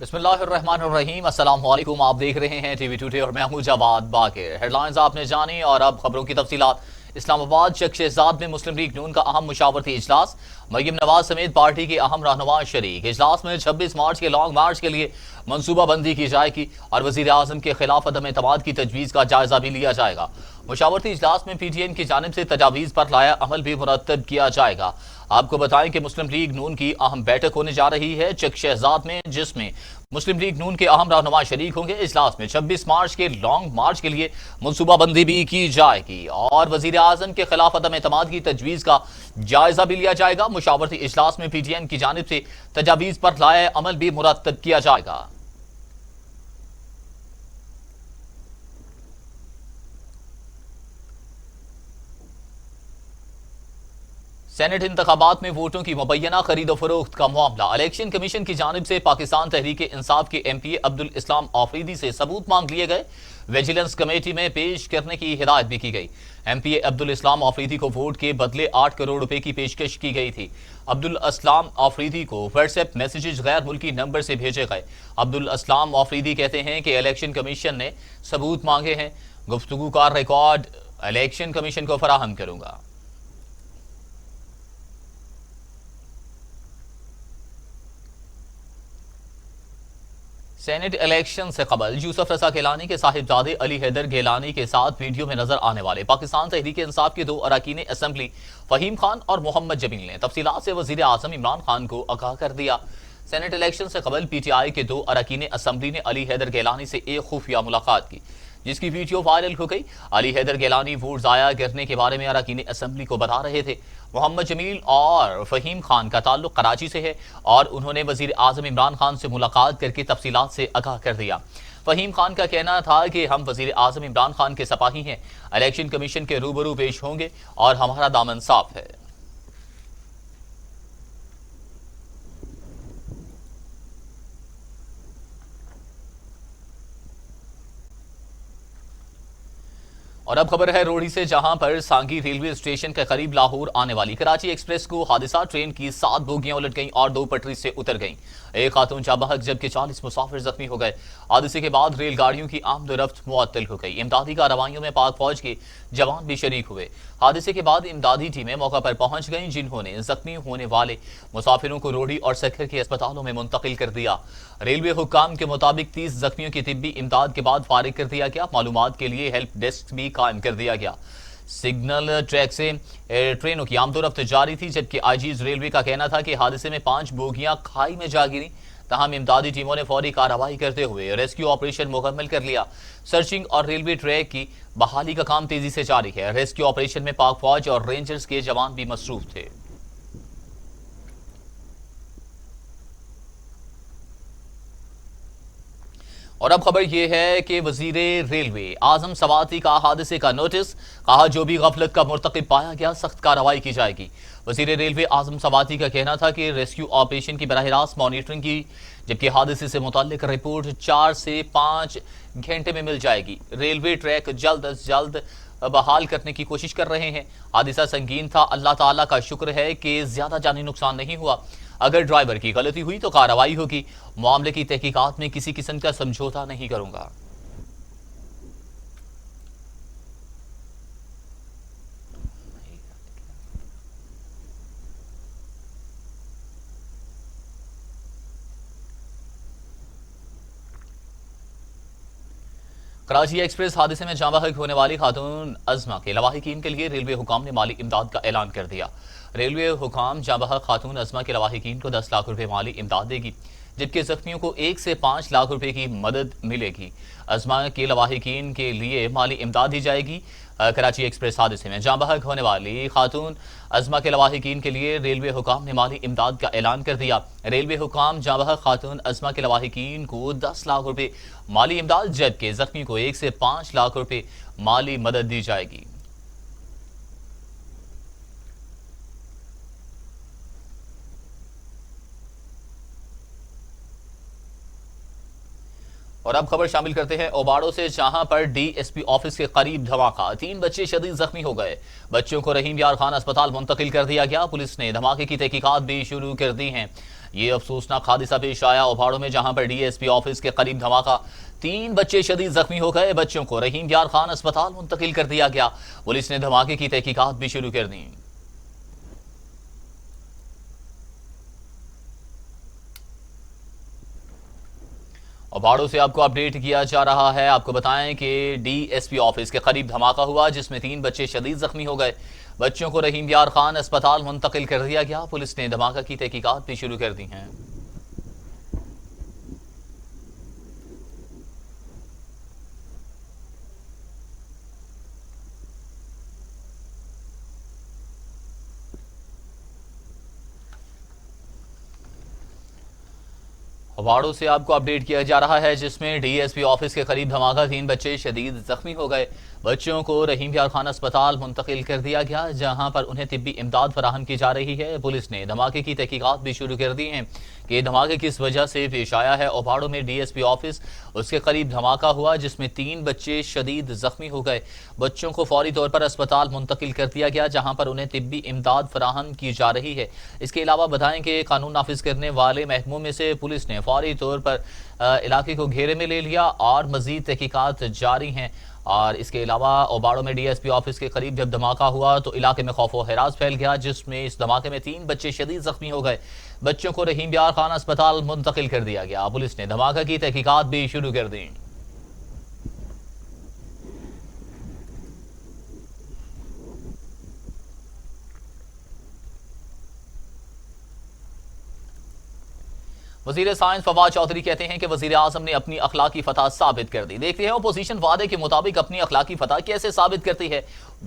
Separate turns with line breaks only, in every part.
बिस्मिल्लाहिर्रहमानिर्रहीम। अस्सलाम वालेकुम। आप देख रहे हैं टीवी टुडे और मैं हूं जवाद बाकिर। हेडलाइंस आपने जानी और अब खबरों की तफसीलात। इस्लामाबाद चक शहजाद में मुस्लिम लीग नून का अहम मुशावरती इजलास। मरीम नवाज समेत पार्टी के अहम रहनुमा शरीक। इजलास में 26 मार्च के लॉन्ग मार्च के लिए मनसूबाबंदी की जाएगी और वजीर आजम के खिलाफ अदम एतमाद की तजवीज़ का जायजा भी लिया जाएगा। मुशावरती इजलास में PTM की जानिब से तजावीज़ पर लाया अमल भी मुरतब किया जाएगा। आपको बताएं कि मुस्लिम लीग नून की अहम बैठक होने जा रही है चक शहजाद में, जिसमें मुस्लिम लीग नून के अहम रहनुमा शरीक होंगे। इजलास में 26 मार्च के लॉन्ग मार्च के लिए मनसूबाबंदी भी की जाएगी और वजीर आजम के खिलाफ अदम एतमाद की तजवीज़ का जायजा भी लिया जाएगा। मुशावरती इजलास में PTM की जानिब से तजावीज़ पर लाया अमल भी मुरतब किया जाएगा। सेनेट इंतखाबात में वोटों की मुबैना खरीदो फरोख्त का मामला। इलेक्शन कमीशन की जानिब से पाकिस्तान तहरीक इंसाफ के MP अब्दुल इस्लाम आफरीदी से सबूत मांग लिए गए। विजिलेंस कमेटी में पेश करने की हिदायत भी की गई। MP अब्दुल इस्लाम आफरीदी को वोट के बदले 8 करोड़ रुपए की पेशकश की गई थी। अब्दुल इस्लाम आफरीदी को व्हाट्सएप मैसेजेस गैर मुल्की नंबर से भेजे गए। अब्दुल इस्लाम आफरीदी कहते हैं कि इलेक्शन कमीशन ने सबूत मांगे हैं। गुफ्तगू का रिकॉर्ड इलेक्शन कमीशन को फराहम करूंगा। सेनेट इलेक्शन से कबल यूसुफ रजा गिलानी के साहिबजादे अली हैदर गिलानी के साथ वीडियो में नजर आने वाले पाकिस्तान तहरीक इंसाफ के 2 अरकान असम्बली फहीम खान और मोहम्मद जमील ने तफसीलात से वजीर आजम इमरान खान को आगाह कर दिया। सेनेट इलेक्शन से कबल PTI के 2 अरकान असम्बली ने अली हैदर गिलानी से एक खुफिया मुलाकात की, जिसकी वीडियो वायरल हो गई। अली हैदर गिलानी वोट जाया करने के बारे में अरकान असम्बली को बता रहे थे। मोहम्मद जमील और फहीम खान का ताल्लुक कराची से है और उन्होंने वजीर आजम इमरान खान से मुलाकात करके तफसीलात से आगाह कर दिया। फहीम खान का कहना था कि हम वजीर आजम इमरान खान के सपाही हैं, इलेक्शन कमीशन के रूबरू पेश होंगे और हमारा दामन साफ है। और अब खबर है रोहड़ी से, जहां पर सांगी रेलवे स्टेशन के करीब लाहौर आने वाली कराची एक्सप्रेस को हादसा। ट्रेन की 7 बोगियां उलट गईं और 2 पटरी से उतर गईं। एक खातून जाँ बहक जबकि 40 मुसाफिर जख्मी हो गए। हादसे के बाद रेलगाड़ियों की आमदोरफ्त मुअत्तल हो गई। इमदादी कार्रवाइयों में पाक फौज के जवान भी शरीक हुए। हादसे के बाद इमदादी टीमें मौका पर पहुंच गईं, जिन्होंने जख्मी होने वाले मुसाफिरों को रोहड़ी और सखर के अस्पतालों में मुंतकिल कर दिया। रेलवे हुक्काम के मुताबिक 30 जख्मियों की तिब्बी इमदाद के बाद फारिग कर दिया गया। मालूमात के लिए हेल्प डेस्क भी कायम कर दिया गया। सिग्नल ट्रैक से ट्रेनों की आमदोरफ्त जारी थी, जबकि आईजीज रेलवे का कहना था कि हादसे में 5 बोगियां खाई में जा गिरी। तमाम इमदादी टीमों ने फौरी कार्रवाई करते हुए रेस्क्यू ऑपरेशन मुकम्मल कर लिया। सर्चिंग और रेलवे ट्रैक की बहाली का काम तेजी से जारी है। रेस्क्यू ऑपरेशन में पाक फौज और रेंजर्स के जवान भी मसरूफ थे। और अब खबर यह है कि वजीरे रेलवे आजम सवाती का हादसे का नोटिस। कहा, जो भी गफलत का मुर्तकिब पाया गया सख्त कार्रवाई की जाएगी। वजीरे रेलवे आजम सवाती का कहना था कि रेस्क्यू ऑपरेशन की बराह रास्त मॉनिटरिंग की, जबकि हादसे से मुतालिक रिपोर्ट 4 से 5 घंटे में मिल जाएगी। रेलवे ट्रैक जल्द अज जल्द बहाल करने की कोशिश कर रहे हैं। हादसा संगीन था, अल्लाह ताला का शुक्र है कि ज्यादा जानी नुकसान नहीं हुआ। अगर ड्राइवर की गलती हुई तो कार्रवाई होगी। मामले की तहकीकात में किसी किस्म का समझौता नहीं करूंगा। कराची एक्सप्रेस हादसे में जाँ बहक होने वाली खातून अजमा के लवाहिकीन के लिए रेलवे हुकाम ने माली इमदाद का ऐलान कर दिया। रेलवे हुकाम जाँ बहक खातून अजमा के लवाहिकीन को 10 लाख रुपए माली इमदाद देगी, जबकि जख्मियों को 1 से 5 लाख रुपए की मदद मिलेगी। अजमा के लवाहिकीन के लिए माली इमदाद दी जाएगी। कराची एक्सप्रेस हादसे में जाँ बहक होने वाली खातून अजमा के लवाहिकीन के लिए रेलवे हुकाम ने माली इमदाद का ऐलान कर दिया। रेलवे हुकाम जाँ बहक खातून अजमा के लवाहिकीन को 10 लाख रुपए माली इमदाद, जबकि जख्मी को 1 से 5 लाख रुपए माली मदद दी जाएगी। اور اب خبر شامل کرتے ہیں اوباڑو سے، جہاں پر ڈی ایس پی آفس کے قریب دھماکہ، 3 بچے شدید زخمی ہو گئے، بچوں کو رحیم یار خان اسپتال منتقل کر دیا گیا، پولیس نے دھماکے کی تحقیقات بھی شروع کر دی ہیں۔ یہ افسوسناک حادثہ پیش آیا اوباڑو میں، جہاں پر ڈی ایس پی آفس کے قریب دھماکہ، 3 بچے شدید زخمی ہو گئے، بچوں کو رحیم یار خان اسپتال منتقل کر دیا گیا، پولیس نے دھماکے کی تحقیقات بھی شروع کر دی۔ اوباڑو سے آپ کو اپڈیٹ کیا جا رہا ہے، آپ کو بتائیں کہ ڈی ایس پی آفس کے قریب دھماکہ ہوا، جس میں 3 بچے شدید زخمی ہو گئے، بچوں کو رحیم یار خان اسپتال منتقل کر دیا گیا، پولیس نے دھماکہ کی تحقیقات بھی شروع کر دی ہیں۔ اوباڑو سے آپ کو اپڈیٹ کیا جا رہا ہے، جس میں ڈی ایس پی آفس کے قریب دھماکہ، 3 بچے شدید زخمی ہو گئے، بچوں کو رحیم یار خان اسپتال منتقل کر دیا گیا، جہاں پر انہیں طبی امداد فراہم کی جا رہی ہے، پولیس نے دھماکے کی تحقیقات بھی شروع کر دی ہیں کہ یہ دھماکہ کس وجہ سے پیش آیا ہے۔ اوباڑو میں ڈی ایس پی آفس، اس کے قریب دھماکہ ہوا، جس میں 3 بچے شدید زخمی ہو گئے، بچوں کو فوری طور پر اسپتال منتقل کر دیا گیا، جہاں پر انہیں طبی امداد فراہم کی جا رہی ہے۔ اس کے علاوہ بتائیں کہ قانون نافذ کرنے والے محکموں میں سے پولیس نے فوری طور پر علاقے کو گھیرے میں لے لیا اور مزید تحقیقات جاری ہیں۔ اور اس کے علاوہ اوباڑو میں ڈی ایس پی آفس کے قریب جب دھماکہ ہوا تو علاقے میں خوف و ہراس پھیل گیا، جس میں اس دھماکے میں 3 بچے شدید زخمی ہو گئے، بچوں کو رحیم یار خان اسپتال منتقل کر دیا گیا، پولیس نے دھماکہ کی تحقیقات بھی شروع کر دیں۔ وزیر سائنس فواد چودھری کہتے ہیں کہ وزیر اعظم نے اپنی اخلاقی فتح ثابت کر دی۔ دیکھتے ہیں اپوزیشن وعدے کے مطابق اپنی اخلاقی فتح کیسے ثابت کرتی ہے۔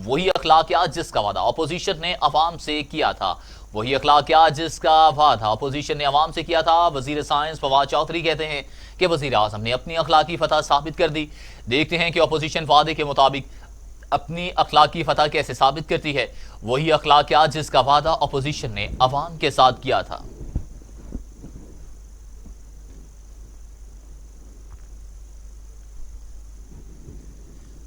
وہی اخلاقیات جس کا وعدہ اپوزیشن نے عوام سے کیا تھا، وہی اخلاقیات جس کا وعدہ اپوزیشن نے عوام سے کیا تھا۔ وزیر سائنس فواد چودھری کہتے ہیں کہ وزیر اعظم نے اپنی اخلاقی فتح ثابت کر دی۔ دیکھتے ہیں کہ اپوزیشن وعدے کے مطابق اپنی اخلاقی فتح کیسے ثابت کرتی ہے۔ وہی اخلاقیات جس کا وعدہ اپوزیشن نے عوام کے ساتھ کیا تھا۔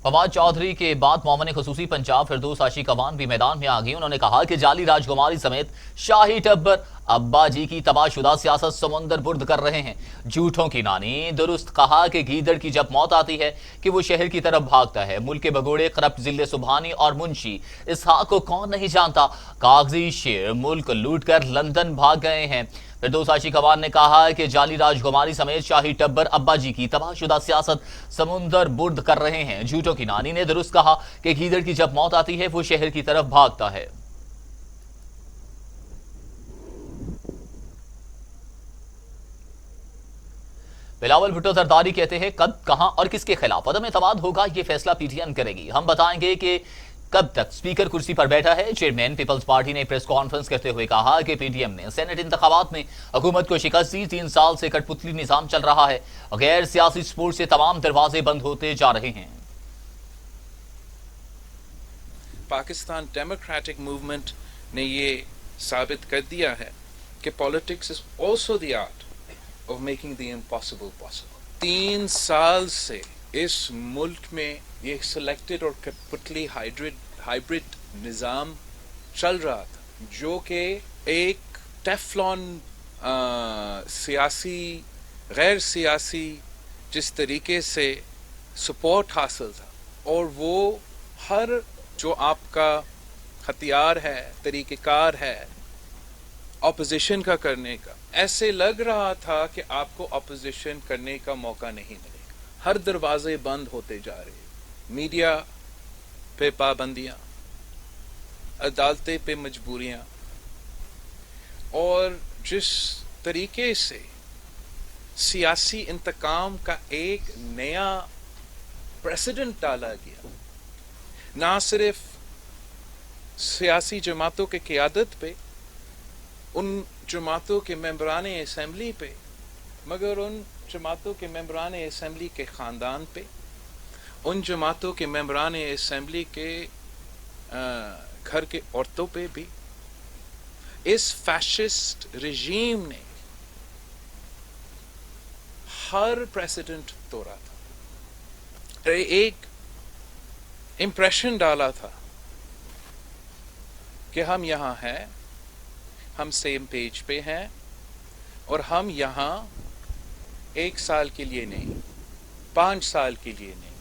فواد چودھری کے بعد معاون خصوصی پنجاب فردوس آشی کوان بھی میدان میں آ گئی۔ انہوں نے کہا کہ جعلی راجکماری سمیت شاہی ٹبر ابا جی کی تباہ شدہ سیاست سمندر برد کر رہے ہیں، جھوٹوں کی نانی۔ درست کہا کہ گیدڑ کی جب موت آتی ہے کہ وہ شہر کی طرف بھاگتا ہے۔ ملک کے بگوڑے کرپٹ ضلع سبحانی اور منشی اسحاق کو کون نہیں جانتا، کاغذی شیر ملک لوٹ کر لندن بھاگ گئے ہیں۔ فردوس آشی کوان نے کہا کہ جعلی راجکماری سمیت شاہی ٹبر ابا جی کی تباہ شدہ سیاست سمندر برد کر رہے ہیں، جھوٹوں کی نانی نے درست کہا کہ گیدڑ کی جب موت آتی ہے وہ شہر کی طرف بھاگتا ہے۔ بلاول بھٹو زرداری کہتے ہیں کب، کہاں اور کس کے خلاف عدم اعتماد ہوگا یہ فیصلہ پی ٹی ایم کرے گی۔ ہم بتائیں گے کہ کب تک سپیکر کرسی پر بیٹھا ہے۔ چیئرمین پیپلز پارٹی نے پریس کانفرنس کرتے ہوئے کہا کہ پی ٹی ایم نے سینٹ انتخابات میں حکومت کو شکست دی، 3 سال سے کٹ پتلی نظام چل رہا ہے، غیر سیاسی سپورٹ سے تمام دروازے بند ہوتے جا رہے ہیں۔
پاکستان ڈیموکریٹک موومنٹ نے یہ ثابت کر دیا ہے کہ politics is also the art of making the impossible possible. 3 سال سے اس ملک میں یہ سلیکٹڈ اور کٹپتلی ہائیبرڈ نظام چل رہا تھا، جو کہ ایک ٹیفلون سیاسی غیر سیاسی جس طریقے سے سپورٹ حاصل تھا، اور وہ ہر جو آپ کا ہتھیار ہے، طریقہ کار ہے اپوزیشن کا کرنے کا، ایسے لگ رہا تھا کہ آپ کو اپوزیشن کرنے کا موقع نہیں ملے گا۔ ہر دروازے بند ہوتے جا رہے ہیں، میڈیا پہ پابندیاں، عدالتیں پہ مجبوریاں، اور جس طریقے سے سیاسی انتقام کا ایک نیا پریسیڈنٹ ڈالا گیا، نہ صرف سیاسی جماعتوں کے قیادت پہ، ان جماعتوں کے ممبران اسمبلی پہ، مگر ان جماعتوں کے ممبران اسمبلی کے خاندان پہ، ان جماعتوں کے ممبران اسمبلی کے گھر کے عورتوں پہ بھی۔ اس فیشسٹ رژیم نے हर प्रेसिडेंट तोड़ा था, एक इम्प्रेशन डाला था कि हम यहाँ हैं, हम सेम पेज पे हैं और हम यहाँ 1 साल के लिए नहीं, 5 साल के लिए नहीं।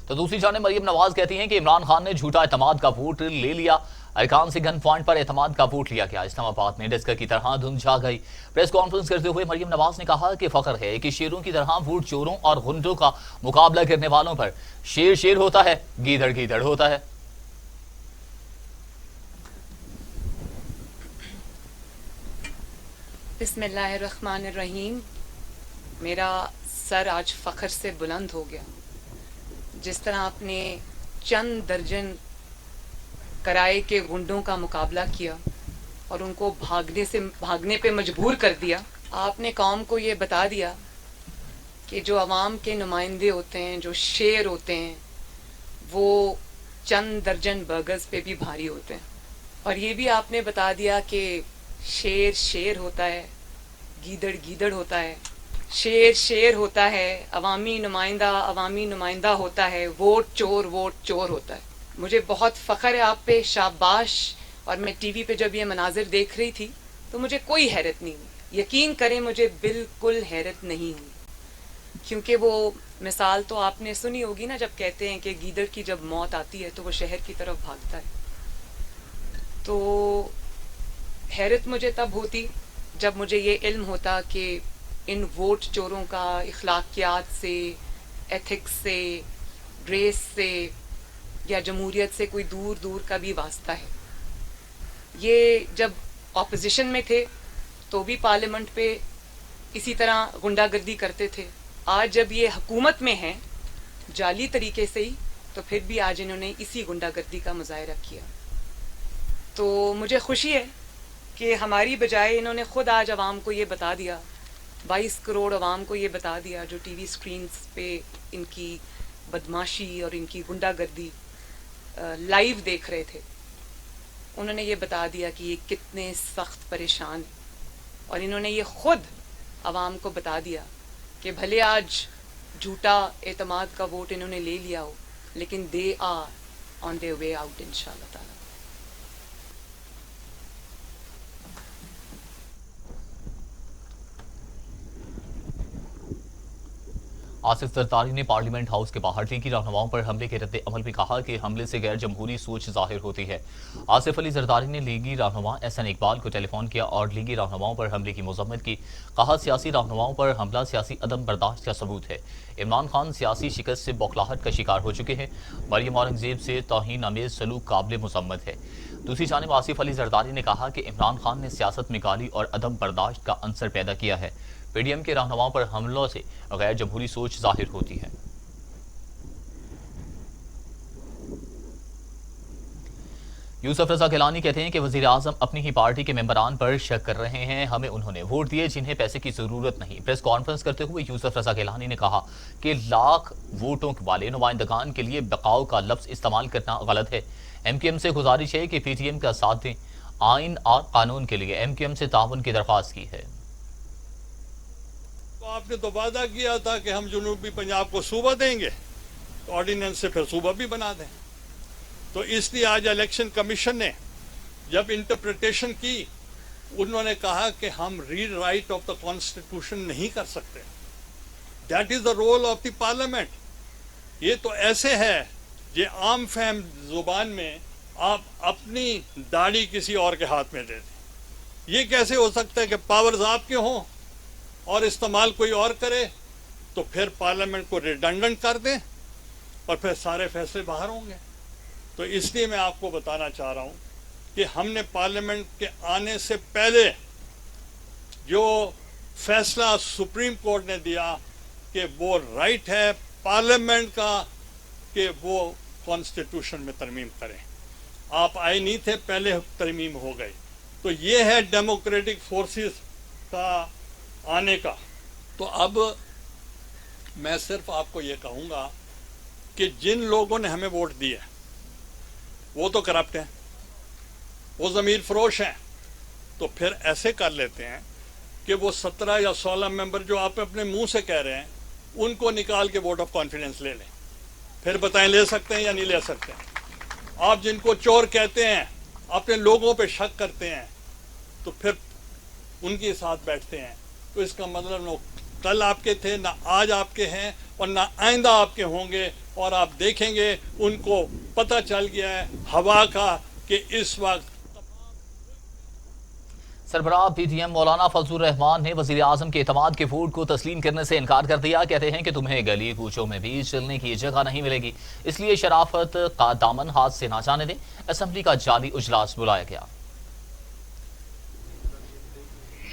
तो दूसरी जानिब मरियम नवाज कहती हैं कि इमरान खान ने झूठा एतमाद का वोट ले लिया। अरकान से गन पॉइंट पर एतमाद का वोट लिया गया। इस्लामाबाद में डिस्कर की तरह धुंध छा गई। प्रेस कॉन्फ्रेंस करते हुए मरियम नवाज ने कहा कि फख्र है कि शेरों की तरह वोट चोरों और गुंडों का मुकाबला करने वालों पर शेर शेर होता है, गीदड़ गीदड़ होता है।
बिस्मिल्लाहिर्रहमानिर्रहीम। मेरा सर आज फख्र से बुलंद हो गया। जिस तरह आपने चंद दर्जन कराए के गुंडों का मुकाबला किया और उनको भागने पे मजबूर कर दिया, आपने कौम को ये बता दिया कि जो अवाम के नुमाइंदे होते हैं, जो शेर होते हैं, वो चंद दर्जन बर्गर्स पे भी भारी होते हैं। और ये भी आपने बता दिया कि शेर शेर होता है, गीदड़ गीदड़ होता है, शेर शेर होता है, अवामी नुमाइंदा होता है, वोट चोर होता है। मुझे बहुत फ़ख्र है आप पे, शाबाश। और मैं टीवी पे जब ये मनाजिर देख रही थी तो मुझे कोई हैरत नहीं हुई, यकीन करें मुझे बिल्कुल हैरत नहीं हुई, क्योंकि वो मिसाल तो आपने सुनी होगी ना, जब कहते हैं कि गीदड़ की जब मौत आती है तो वो शहर की तरफ भागता है। तो हैरत मुझे तब होती जब मुझे ये इल्म होता कि इन वोट चोरों का इखलाकियात से, एथिक्स से, रेस से या जमहूरियत से कोई दूर दूर का भी वास्ता है। ये जब ऑपोजिशन में थे तो भी पार्लियामेंट पे इसी तरह गुंडागर्दी करते थे। आज जब ये हुकूमत में हैं जाली तरीके से ही, तो फिर भी आज इन्होंने इसी गुंडागर्दी का मुजाहरा किया। तो मुझे खुशी है कि हमारी बजाय इन्होंने खुद आज अवाम को ये बता दिया, 22 करोड़ अवाम को ये बता दिया जो टीवी स्क्रीन्स पे इनकी बदमाशी और इनकी गुंडागर्दी लाइव देख रहे थे। उन्होंने ये बता दिया कि ये कितने सख्त परेशान हैं, और इन्होंने ये खुद अवाम को बता दिया कि भले आज झूठा एतमाद का वोट इन्होंने ले लिया हो, लेकिन they are on their way out इंशाअल्लाह ताला।
आसिफ जरदारी ने पार्लियामेंट हाउस के बाहर लीगी रहनुमाओं पर हमले के रद्द अमल में कहा कि हमले से गैर जमहूरी सोच जाहिर होती है। आसिफ अली जरदारी ने लीगी रहनुमा एहसन इकबाल को टेलीफोन किया और लीगी रहनुमाओं पर हमले की मजम्मत की। कहा सियासी रहनुमाओं पर हमला सियासी अदम बर्दाश्त का सबूत है। इमरान खान सियासी शिकस्त से बौखलाहट का शिकार हो चुके हैं। मरियम औरंगजेब से तौहीन अमेज सलूक काबिल मजम्मत है। दूसरी जानिब आसिफ अली जरदारी ने कहा कि इमरान खान ने सियासत में गाली और अदम बर्दाश्त का अंसर पैदा किया है। पीडीएम के रहनुमाओं पर हमलों से गैर जमहूरी सोच जाहिर होती है। यूसुफ रजा गिलानी कहते हैं कि वजीर आजम अपनी ही पार्टी के मेंबरान पर शक कर रहे हैं। हमें उन्होंने वोट दिए जिन्हें पैसे की जरूरत नहीं। प्रेस कॉन्फ्रेंस करते हुए यूसुफ रजा गिलानी ने कहा कि लाख वोटों वाले नुमाइंदगान के लिए बकाऊ का लफ्ज इस्तेमाल करना गलत है। एमक्यूएम से गुजारिश है कि पीटीएम का साथ दें। आइन और कानून के लिए एमक्यूएम से ताउन की दरख्वास्त की है।
तो आपने तो वादा किया था कि हम जनूबी पंजाब को सूबा देंगे, तो ऑर्डिनेंस से फिर सूबा भी बना दें। तो इसलिए आज इलेक्शन कमीशन ने जब इंटरप्रिटेशन की, उन्होंने कहा कि हम read write of the constitution नहीं कर सकते। That is the role of the parliament. ये तो ऐसे है ये आम फहम जुबान में आप अपनी दाढ़ी किसी और के हाथ में दे दें। ये कैसे हो सकता है कि पावर्स आपके हों और इस्तेमाल कोई और करे, तो फिर पार्लियामेंट को रिडंडेंट कर दें और फिर सारे फैसले बाहर होंगे। तो इसलिए मैं आपको बताना चाह रहा हूं कि हमने पार्लियामेंट के आने से पहले जो फैसला सुप्रीम कोर्ट ने दिया कि वो राइट है पार्लियामेंट का कि वो कॉन्स्टिट्यूशन में तरमीम करें। आप आए नहीं थे, पहले तरमीम हो गई। तो ये है डेमोक्रेटिक फोर्सेस का आने का। तो अब मैं सिर्फ आपको ये कहूँगा कि जिन लोगों ने हमें वोट दिए वो तो करप्ट हैं, वो ज़मीर फरोश हैं। तो फिर ऐसे कर लेते हैं कि वो 17 या 16 मेंबर जो आप अपने मुंह से कह रहे हैं उनको निकाल के वोट ऑफ कॉन्फिडेंस ले लें, फिर बताएं ले सकते हैं या नहीं ले सकते हैं। आप जिनको चोर कहते हैं, अपने लोगों पे शक करते हैं, तो फिर उनके साथ बैठते हैं, तो इसका मतलब न कल आपके थे, ना आज आपके हैं और ना आइंदा आपके होंगे। और आप देखेंगे उनको पता चल गया है हवा का कि इस वक्त
सरबराह पीटीएम मौलाना फजलुर रहमान ने वजीर आजम के एतमाद के वोट को तस्लीम करने से इनकार कर दिया। कहते हैं कि तुम्हें गली कूचों में भी चलने की जगह नहीं मिलेगी, इसलिए शराफत का दामन हाथ से ना जाने दें। असेंबली का जाली इजलास बुलाया गया।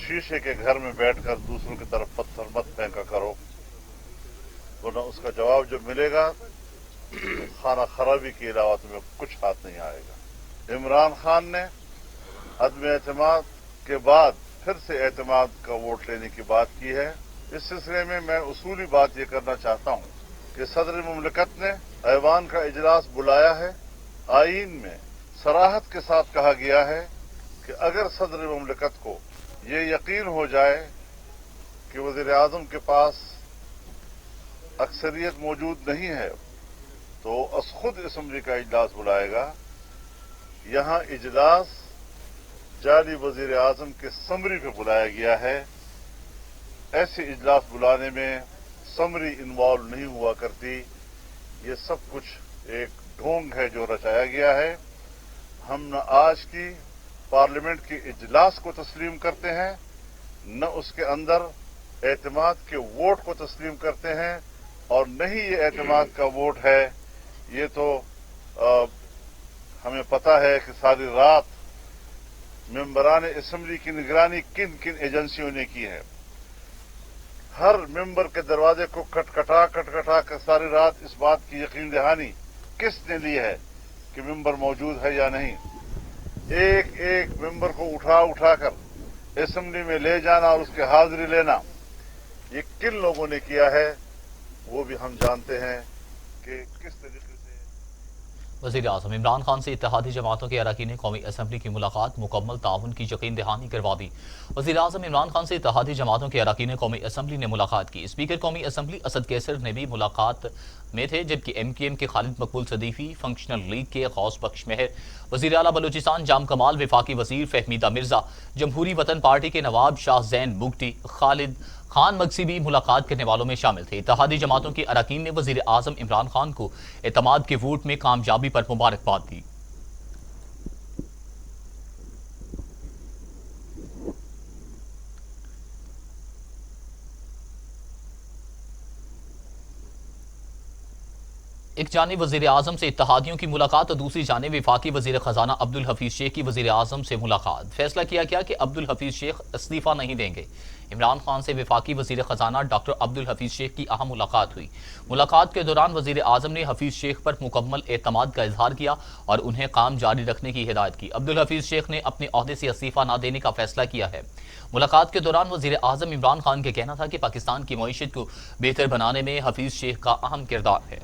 शीशे के घर में बैठकर दूसरों की तरफ पत्थर मत फेंका करो, वरना उसका जवाब जो मिलेगा खाना खराबी के अलावा तुम्हें कुछ हाथ नहीं आएगा। इमरान खान ने अदम एतमाद के बाद फिर से एतमाद का वोट लेने की बात की है। इस सिलसिले में मैं उसूली बात यह करना चाहता हूं कि सदर मुमलिकत ने ऐवान का इजलास बुलाया है। आईन में सराहत के साथ कहा गया है कि अगर सदर मुमलिकत को ये यकीन हो जाए कि वजीर आजम के पास अक्सरियत मौजूद नहीं है तो खुद असम्बली का इजलास बुलाएगा। यहां इजलास जाली वजीर आजम के समरी पे बुलाया गया है। ऐसे इजलास बुलाने में समरी इन्वॉल्व नहीं हुआ करती। ये सब कुछ एक ढोंग है जो रचाया गया है। हम न आज की पार्लियामेंट के इजलास को तस्लीम करते हैं, न उसके अंदर एतमाद के वोट को तस्लीम करते हैं, और न ही ये एतमाद का वोट है। ये तो हमें पता है कि सारी रात मेंबरान असम्बली की निगरानी किन किन एजेंसियों ने की है। हर मेंबर के दरवाजे को खटखटा कर सारी रात इस बात की यकीन दहानी किसने ली है कि मेंबर मौजूद है या नहीं। एक एक मेंबर को उठा कर असम्बली में ले जाना और उसकी हाजिरी लेना, ये किन लोगों ने किया है वो भी हम जानते हैं कि किस तरीके से।
वज़ीर आज़म इमरान खान से इत्तेहादी जमातों के अरकान कौमी असम्बली की मुलाकात, मुकम्मल ताउन की यकीन दहानी करवा दी। वज़ीर आज़म इमरान खान से इत्तेहादी जमातों के अरकान कौमी असम्बली ने मुलाकात की। स्पीकर कौमी असम्बली असद कैसर ने भी मुलाकात में थे, जबकि MKM के खालिद मकबूल सदीफी, फंक्शनल लीग के गौस बख्श मेहर, वज़ीर आला बलूचिस्तान जाम कमाल, वफाकी वज़ीर फहमीदा मिर्जा, जमहूरी वतन पार्टी के नवाब शाह जैन बुगटी, खालिद खान मगसी भी मुलाकात करने वालों में शामिल थे। इत्तेहादी जमातों के अरकान ने वज़ीर आज़म इमरान खान को एतमाद के वोट में कामयाबी पर मुबारकबाद दी। एक जानिब वज़ीर आज़म से इत्तेहादियों की मुलाकात और दूसरी जानिब वफाकी वज़ीर ख़जाना अब्दुल हफीज़ शेख की वज़ीर आज़म से मुलाकात। फैसला किया गया कि अब्दुल हफीज़ शेख इस्तीफ़ा नहीं देंगे। इमरान खान से वफाकी वज़ीर ख़जाना डॉक्टर अब्दुल हफीज़ शेख की अहम मुलाकात हुई। मुलाकात के दौरान वज़ीर आज़म ने हफीज़ शेख पर मुकम्मल एतमाद का इजहार किया और उन्हें काम जारी रखने की हिदायत की। अब्दुल हफीज़ शेख ने अपने ओहदे से इस्तीफ़ा न देने का फैसला किया है। मुलाकात के दौरान वज़ीर आज़म इमरान खान का कहना था कि पाकिस्तान की मईशत को बेहतर बनाने में हफीज़ शेख का अहम किरदार है।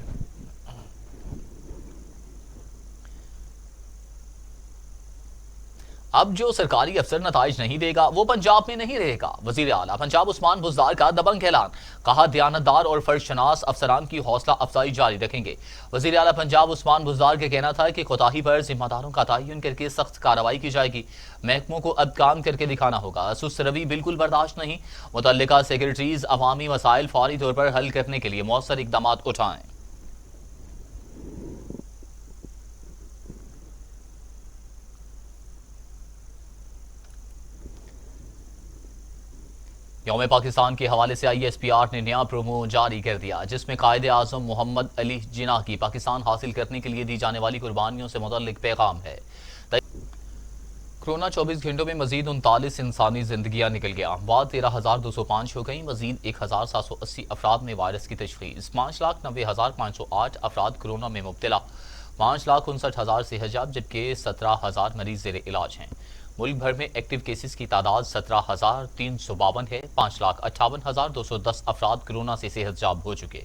अब जो सरकारी अफसर नताइज नहीं देगा वो पंजाब में नहीं रहेगा। वजीर आला पंजाब उस्मान बुज़दार का दबंग ऐलान, कहा दयानतदार और फर्जशनास अफसरान की हौसला अफजाई जारी रखेंगे। वजीर आला पंजाब उस्मान बुज़दार का कहना था कि कोताही पर जिम्मेदारों का तयन करके सख्त कार्रवाई की जाएगी। महकमों को अब काम करके दिखाना होगा। सुस्त रवि बिल्कुल बर्दाश्त नहीं। मुतल्लिका सेक्रेटरीज अवामी मसाइल फौरी तौर पर हल करने के लिए मौसर इकदाम उठाएं। यौम पाकिस्तान के हवाले से ISPR ने नया प्रोमो जारी कर दिया, जिसमें कायदे आज़म मोहम्मद अली जिन्ना की पाकिस्तान हासिल करने के लिए दी जाने वाली कुर्बानियों से मुतल्लिक पैगाम है। कोरोना 24 घंटों में मजीद 39 इंसानी जिंदगियां निकल गया। अमवात 13,205 हो गई। मजीद 1,780 अफराद में वायरस की तशखीस। 5,90,508 अफराद कोरोना में मुब्तला। 5,59,000 सेहतयाब, जबकि 17,000 मरीज ज़ेर इलाज हैं। मुल्क भर में एक्टिव केसेस की तादाद 17,352 है। 5,58,210 अफराद कोरोना से सेहतयाब हो चुके।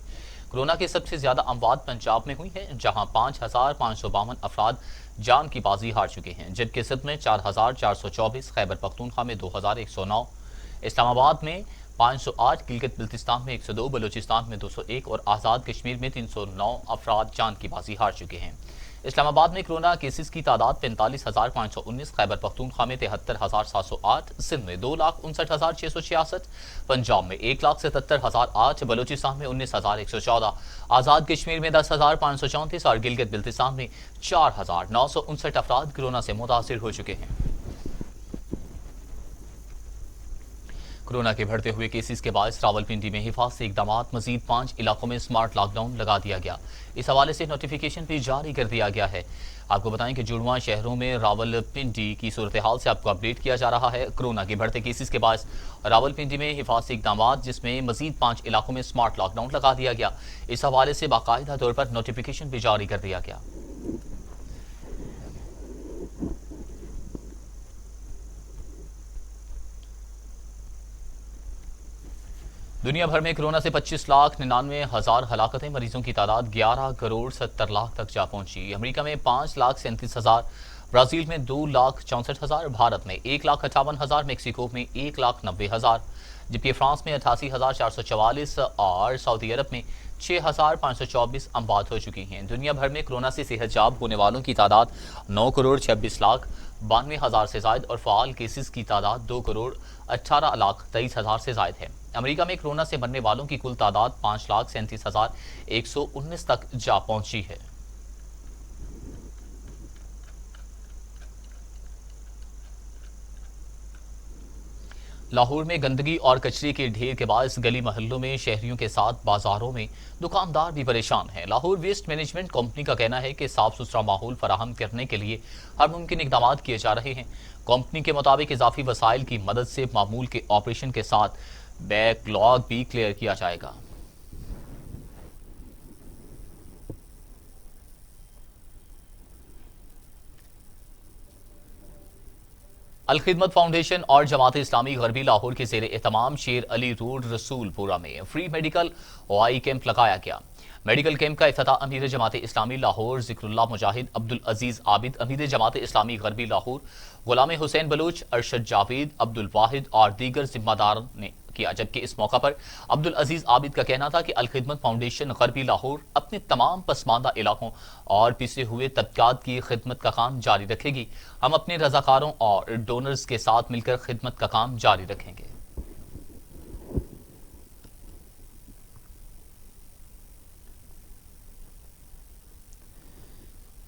कोरोना के सबसे ज्यादा अमवात पंजाब में हुई है, जहां 5,552 अफराद जान की बाजी हार चुके हैं, जबकि सिंध में 4,424, खैबर पख्तूनख्वा में 2,109, اسلام آباد میں 508, گلگت بلتستان میں 102, بلوچستان میں 201 اور آزاد کشمیر میں 309 افراد جان کی بازی ہار چکے ہیں۔ اسلام آباد میں کرونا کیسز کی تعداد 45,519، خیبر پختونخوا میں 73,708، سندھ میں 2,59,666، پنجاب میں 1,77,008، بلوچستان میں 19,114، آزاد کشمیر میں 10,534 اور گلگت بلتستان میں 4,959 افراد کرونا سے متاثر ہو چکے ہیں۔ کورونا کے بڑھتے ہوئے کیسز کے باعث راولپنڈی میں حفاظتی اقدامات، مزید 5 علاقوں میں سمارٹ لاک ڈاؤن لگا دیا گیا۔ اس حوالے سے نوٹیفیکیشن بھی جاری کر دیا گیا ہے۔ آپ کو بتائیں کہ جڑواں شہروں میں راولپنڈی کی صورتحال سے آپ کو اپڈیٹ کیا جا رہا ہے۔ کورونا کے بڑھتے کیسز کے باعث راولپنڈی میں حفاظتی اقدامات، جس میں مزید 5 علاقوں میں سمارٹ لاک ڈاؤن لگا دیا گیا۔ اس حوالے سے باقاعدہ طور پر نوٹیفیکیشن بھی جاری کر دیا گیا۔ دنیا بھر میں کورونا سے 25,99,000 ہلاکتیں، مریضوں کی تعداد 11,70,00,000 تک جا پہنچی۔ امریکہ میں 5,37,000، برازیل میں 2,64,000، بھارت میں 1,58,000، میکسیکو میں 1,90,000، جبکہ فرانس میں 88,444 اور سعودی عرب میں 6,524 اموات ہو چکی ہیں۔ دنیا بھر میں کورونا سے صحت یاب ہونے والوں کی تعداد 9,26,92,000 سے زائد اور فعال کیسز کی تعداد 2,18,23,000 سے زائد ہے۔ امریکہ میں کورونا سے مرنے والوں کی کل تعداد 5,37,119 تک جا پہنچی ہے۔ لاہور میں گندگی اور کچرے کے ڈھیر کے باعث گلی محلوں میں شہریوں کے ساتھ بازاروں میں دکاندار بھی پریشان ہیں۔ لاہور ویسٹ مینجمنٹ کمپنی کا کہنا ہے کہ صاف ستھرا ماحول فراہم کرنے کے لیے ہر ممکن اقدامات کیے جا رہے ہیں۔ کمپنی کے مطابق اضافی وسائل کی مدد سے معمول کے آپریشن کے ساتھ بیک لاگ بھی کلیئر کیا جائے گا۔ الخدمت فاؤنڈیشن اور جماعت اسلامی غربی لاہور کے زیر اہتمام شیر علی روڈ رسول پورہ میں فری میڈیکل وائی کیمپ لگایا گیا۔ میڈیکل کیمپ کا افتتاح امیر جماعت اسلامی لاہور ذکر اللہ مجاہد عبدالعزیز عابد، امیر جماعت اسلامی غربی لاہور غلام حسین بلوچ، ارشد جاوید، عبدالواحد اور دیگر ذمہ دار نے کیا، جبکہ اس موقع پر عبدالعزیز عابد کا کہنا تھا کہ الخدمت فاؤنڈیشن غربی لاہور اپنے تمام پسماندہ علاقوں اور پسے ہوئے طبقات کی خدمت کا کام جاری رکھے گی۔ ہم اپنے رضاکاروں اور ڈونرز کے ساتھ مل کر خدمت کا کام جاری رکھیں گے۔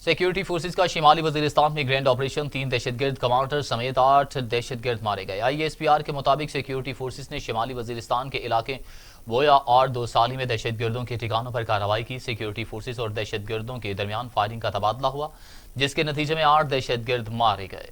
سیکیورٹی فورسز کا شمالی وزیرستان میں گرینڈ آپریشن، 3 دہشت گرد کمانڈر سمیت 8 دہشت گرد مارے گئے۔ آئی ایس پی آر کے مطابق سیکیورٹی فورسز نے شمالی وزیرستان کے علاقے بویا اور 2 سالی میں دہشت گردوں کے ٹھکانوں پر کارروائی کی۔ سیکیورٹی فورسز اور دہشت گردوں کے درمیان فائرنگ کا تبادلہ ہوا، جس کے نتیجے میں 8 دہشت گرد مارے گئے۔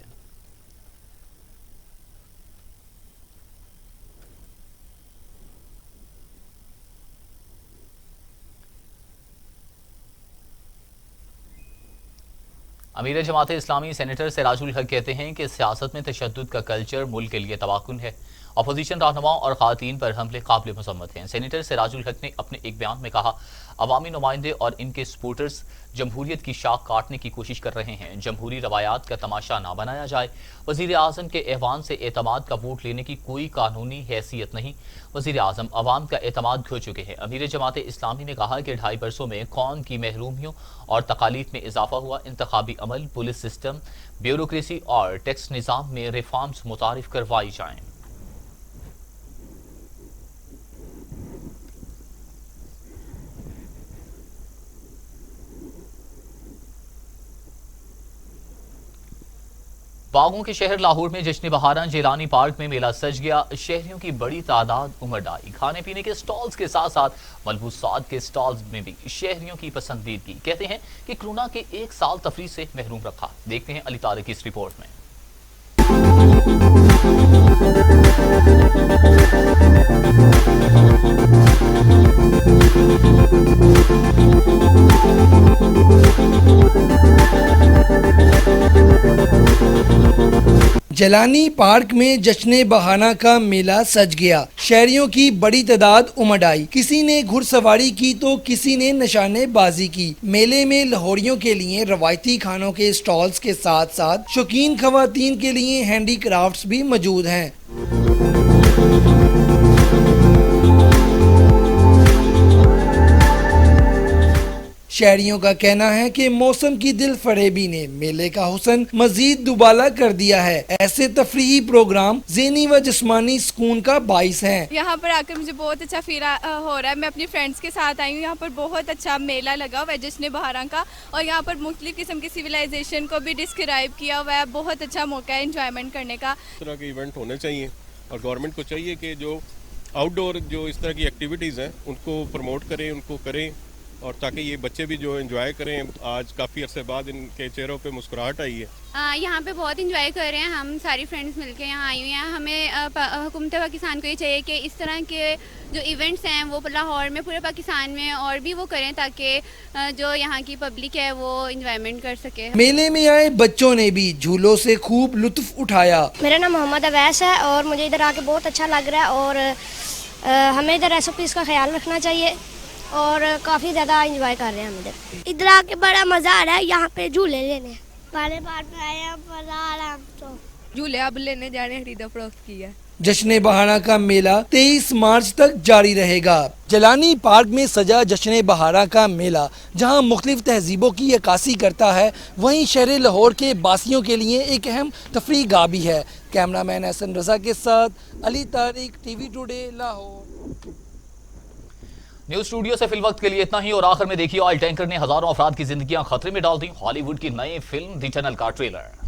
امیر جماعت اسلامی سینیٹر سراج الحق کہتے ہیں کہ سیاست میں تشدد کا کلچر ملک کے لیے تباہ کن ہے۔ اپوزیشن رہنماؤں اور خواتین پر حملے قابل مذمت ہیں۔ سینیٹر سراج الحق نے اپنے ایک بیان میں کہا، عوامی نمائندے اور ان کے سپورٹرز جمہوریت کی شاخ کاٹنے کی کوشش کر رہے ہیں۔ جمہوری روایات کا تماشا نہ بنایا جائے۔ وزیر اعظم کے ایوان سے اعتماد کا ووٹ لینے کی کوئی قانونی حیثیت نہیں۔ وزیر اعظم عوام کا اعتماد کھو چکے ہیں۔ امیر جماعت اسلامی نے کہا کہ 2.5 برسوں میں قوم کی محرومیوں اور تکالیف میں اضافہ ہوا۔ انتخابی عمل، پولیس سسٹم، بیوروکریسی اور ٹیکس نظام میں ریفارمز متعارف کروائی جائیں۔ باغوں کے شہر لاہور میں جشن بہاران جیلانی پارک میں میلہ سج گیا۔ شہریوں کی بڑی تعداد امڈ آئی۔ کھانے پینے کے سٹالز کے ساتھ ساتھ ملبوسات کے سٹالز میں بھی شہریوں کی پسندیدگی۔ کہتے ہیں کہ کورونا کے 1 سال تفریح سے محروم رکھا۔ دیکھتے ہیں علی طارق کی اس رپورٹ میں۔
جیلانی پارک میں جشن بہانہ کا میلہ سج گیا۔ شہریوں کی بڑی تعداد امڈ آئی۔ کسی نے گھڑ سواری کی تو کسی نے نشانے بازی کی۔ میلے میں لاہوریوں کے لیے روایتی کھانوں کے سٹالز کے ساتھ ساتھ شوقین خواتین کے لیے ہینڈی کرافٹس بھی موجود ہیں۔ शहरियों का कहना है कि मौसम की दिल फरेबी ने मेले का हुस्न मजीद दुबाला कर दिया है। ऐसे तफरीही प्रोग्राम ज़हनी व जिस्मानी सुकून का बाइस हैं।
यहाँ पर आकर मुझे बहुत अच्छा फील हो रहा है। मैं अपनी फ्रेंड्स के साथ आई हूँ। यहाँ पर बहुत अच्छा मेला लगा हुआ है जश्न बहारां का, और यहाँ पर मुख्तलिफ किस्म की सिविलाइजेशन को भी डिस्क्राइब किया हुआ है। बहुत अच्छा मौका है एंजॉयमेंट करने का।
इस तरह के इवेंट होने चाहिए और गवर्नमेंट को चाहिए कि जो आउटडोर जो इस तरह की एक्टिविटीज़ हैं उनको प्रमोट करें, उनको करें, और ताकि ये बच्चे भी जो एंजॉय करें। आज काफ़ी अरसे बाद इनके चेहरों पे मुस्कुराहट आई है।
यहाँ पे बहुत इंजॉय कर रहे हैं। हम सारी फ्रेंड्स मिलके यहाँ आई हुई हैं। हमें हुकूमत पाकिस्तान को ये चाहिए कि इस तरह के जो इवेंट्स हैं वो लाहौर में, पूरे पाकिस्तान में और भी वो करें, ताकि जो यहाँ की पब्लिक है वो इंजॉयमेंट कर सके।
मेले में आए बच्चों ने भी झूलों से खूब लुत्फ उठाया।
मेरा नाम मोहम्मद अवैस है और मुझे इधर आके बहुत अच्छा लग रहा है, और हमें इधर SOPs का ख्याल रखना चाहिए और काफ़ी ज़्यादा एंजॉय कर रहे हैं हम इधर आके बड़ा मज़ा आ रहा है। यहाँ पे झूले लेने पहले बार में आए हैं, मज़ा आ रहा है। तो
झूले अब लेने जाने खरीदा फरोख्त किया।
जश्न बहारा का मेला 23 मार्च तक जारी रहेगा। जलानी पार्क में सजा जश्न बहारा का मेला जहां मुख्तलिफ तहजीबों की अक्कासी करता है, वहीं शहर लाहौर के बासियों के लिए एक अहम तफरीह गाह भी है। कैमरामैन एहसन रजा के साथ Ali Tariq, TV today, Lahore.
News studio से फिल वक्त के लिए इतना ही, और आखिर में देखिए ऑयल टैंकर ने हजारों अफराद की जिंदगियां खतरे में डाल दी। हॉलीवुड की नई फिल्म द टनल का ट्रेलर।